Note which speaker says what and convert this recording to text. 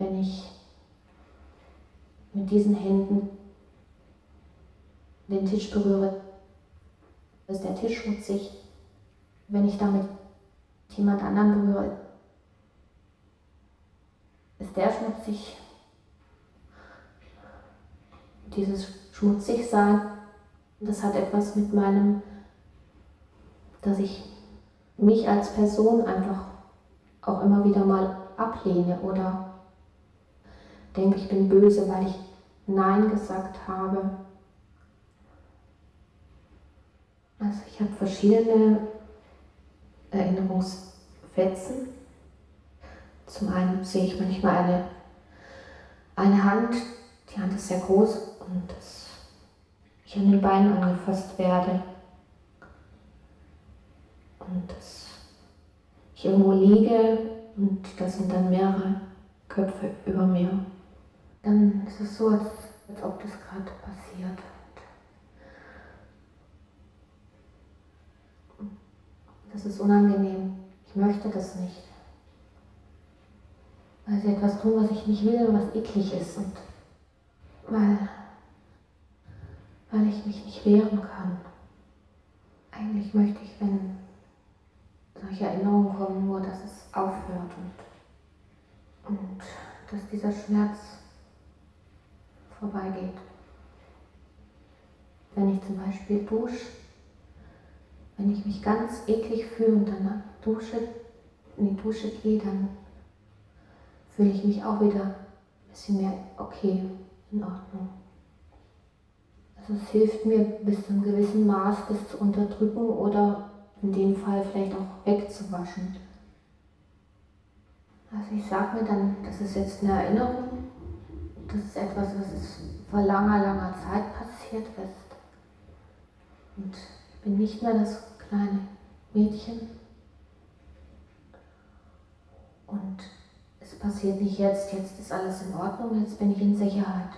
Speaker 1: wenn ich mit diesen Händen den Tisch berühre, ist der Tisch schmutzig. Wenn ich damit jemand anderen berühre, ist der schmutzig. Dieses Schmutzigsein, das hat etwas mit meinem, dass ich mich als Person einfach auch immer wieder mal ablehne oder denke, ich bin böse, weil ich Nein gesagt habe. Also ich habe verschiedene Erinnerungsfetzen. Zum einen sehe ich manchmal eine Hand, die Hand ist sehr groß und dass ich an den Beinen angefasst werde und dass ich irgendwo liege und da sind dann mehrere Köpfe über mir. Dann ist es so, als ob das gerade passiert. Das ist unangenehm. Ich möchte das nicht. Weil sie etwas tun, was ich nicht will, was eklig ist und weil ich mich nicht wehren kann. Eigentlich möchte ich, wenn solche Erinnerungen kommen, nur, dass es aufhört und dass dieser Schmerz vorbeigeht. Wenn ich zum Beispiel dusche, wenn ich mich ganz eklig fühle und dann in die Dusche gehe, dann fühle ich mich auch wieder ein bisschen mehr okay, in Ordnung. Also es hilft mir bis zu einem gewissen Maß, das zu unterdrücken oder in dem Fall vielleicht auch wegzuwaschen. Also ich sage mir dann, das ist jetzt eine Erinnerung, das ist etwas, was ist vor langer, langer Zeit passiert ist. Und ich bin nicht mehr das kleine Mädchen. Und es passiert nicht jetzt ist alles in Ordnung, jetzt bin ich in Sicherheit.